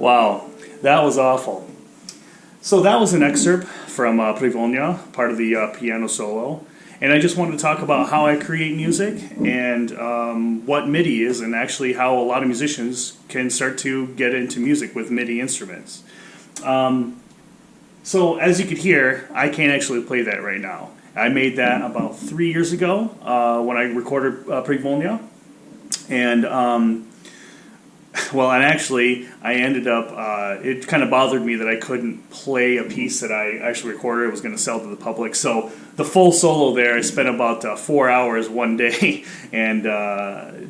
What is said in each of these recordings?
Wow, that was awful. So that was an excerpt from Privolnia, part of the piano solo. And I just wanted to talk about how I create music and what MIDI is, and actually how a lot of musicians can start to get into music with MIDI instruments. So as you could hear, I can't actually play that right now. I made that about 3 years ago when I recorded Privolnia. And and actually, I ended up, it kind of bothered me that I couldn't play a piece that I actually recorded. I was going to sell to the public. So the full solo there, I spent about 4 hours one day and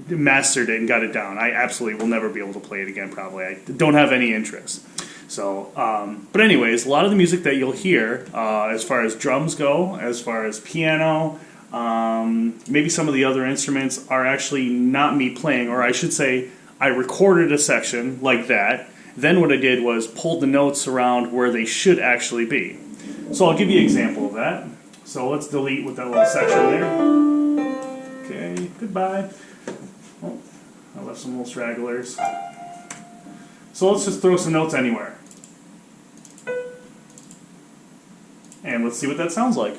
mastered it and got it down. I absolutely will never be able to play it again, probably. I don't have any interest. So, but anyways, a lot of the music that you'll hear, as far as drums go, as far as piano, maybe some of the other instruments are actually not me playing, or I should say, I recorded a section like that. Then what I did was pulled the notes around where they should actually be. So I'll give you an example of that. So let's delete with that little section there. Okay, goodbye. Oh, I left some little stragglers. So let's just throw some notes anywhere. And let's see what that sounds like.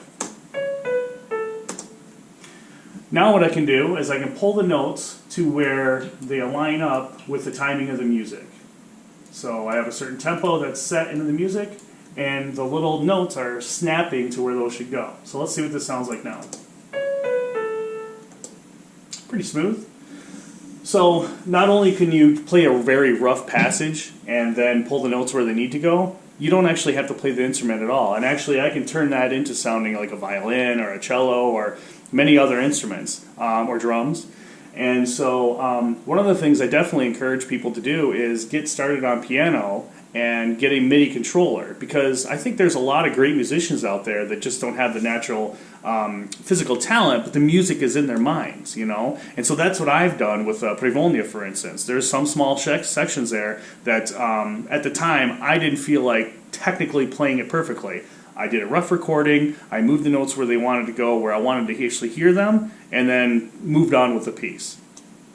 Now what I can do is I can pull the notes to where they line up with the timing of the music. So I have a certain tempo that's set into the music, and the little notes are snapping to where those should go. So let's see what this sounds like now. Pretty smooth. So not only can you play a very rough passage and then pull the notes where they need to go, you don't actually have to play the instrument at all. And actually I can turn that into sounding like a violin or a cello or many other instruments or drums. And so one of the things I definitely encourage people to do is get started on piano and get a MIDI controller, because I think there's a lot of great musicians out there that just don't have the natural physical talent, but the music is in their minds, you know? And so that's what I've done with Privolnia, for instance. There's some small sections there that at the time I didn't feel like technically playing it perfectly. I did a rough recording, I moved the notes where they wanted to go, where I wanted to actually hear them, and then moved on with the piece.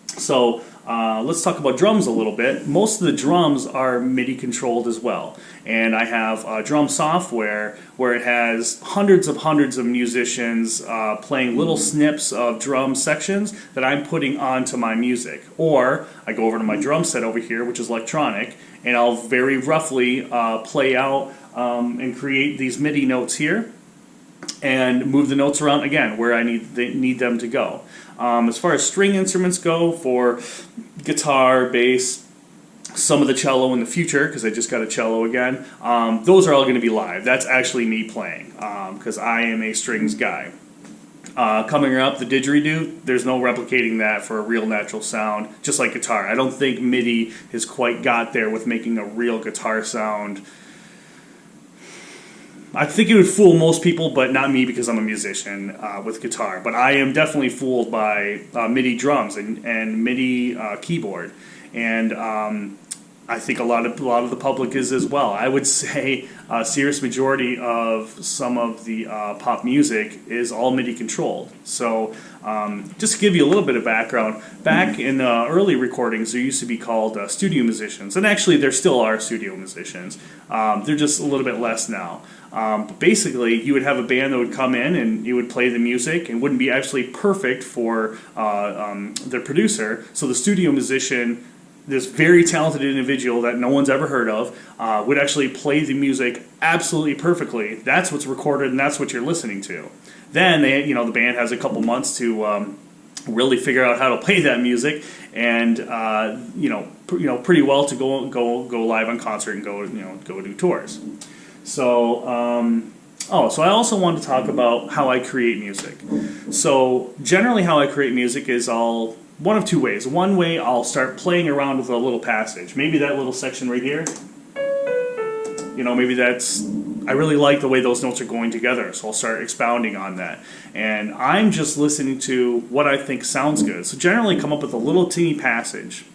So let's talk about drums a little bit. Most of the drums are MIDI controlled as well. And I have drum software where it has hundreds of musicians playing little snips of drum sections that I'm putting onto my music. Or I go over to my drum set over here, which is electronic, and I'll very roughly play out and create these MIDI notes here and move the notes around again where I need them to go. As far as string instruments go, for guitar, bass, some of the cello in the future, because I just got a cello again, those are all going to be live. That's actually me playing, because I am a strings guy. Coming up, the didgeridoo, there's no replicating that for a real natural sound, just like guitar. I don't think MIDI has quite got there with making a real guitar sound. I think it would fool most people, but not me, because I'm a musician with guitar. But I am definitely fooled by MIDI drums and MIDI keyboard, and I think a lot of the public is as well. I would say a serious majority of some of the pop music is all MIDI controlled. So just to give you a little bit of background, back in the early recordings there used to be called studio musicians, and actually there still are studio musicians. They're just a little bit less now. But basically, you would have a band that would come in and you would play the music and wouldn't be actually perfect for their producer. So the studio musician, this very talented individual that no one's ever heard of, would actually play the music absolutely perfectly. That's what's recorded and that's what you're listening to. Then the band has a couple months to really figure out how to play that music, and pretty well to go live on concert and go do tours. So, so I also want to talk about how I create music. So generally how I create music is one of two ways. One way, I'll start playing around with a little passage. Maybe that little section right here, maybe I really like the way those notes are going together, so I'll start expounding on that. And I'm just listening to what I think sounds good. So generally come up with a little teeny passage,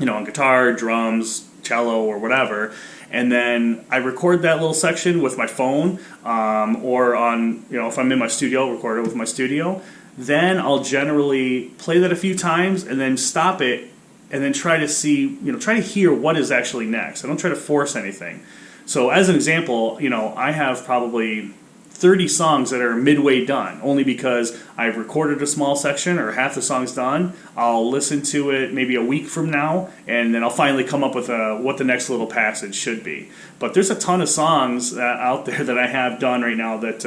on guitar, drums, cello, or whatever. And then I record that little section with my phone, or on, if I'm in my studio, I'll record it with my studio. Then I'll generally play that a few times and then stop it and then try to see, try to hear what is actually next. I don't try to force anything. So as an example, I have probably 30 songs that are midway done, only because I've recorded a small section or half the song's done. I'll listen to it maybe a week from now, and then I'll finally come up with what the next little passage should be. But there's a ton of songs out there that I have done right now that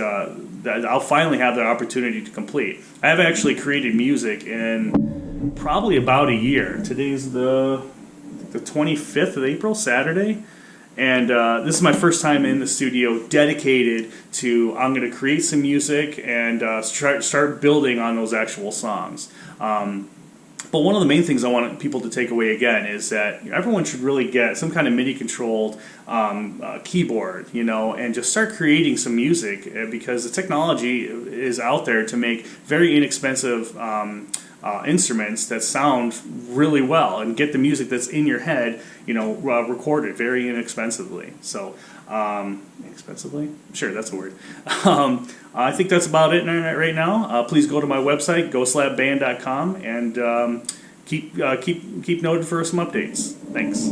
I'll finally have the opportunity to complete. I have actually created music in probably about a year. Today's the 25th of April, Saturday. And this is my first time in the studio dedicated to, I'm going to create some music and start building on those actual songs. But one of the main things I want people to take away again is that everyone should really get some kind of MIDI controlled keyboard, and just start creating some music, because the technology is out there to make very inexpensive instruments that sound really well and get the music that's in your head, recorded very inexpensively. So, inexpensively? Sure, that's a word. I think that's about it right now. Please go to my website, ghostlabband.com, and keep noted for some updates. Thanks.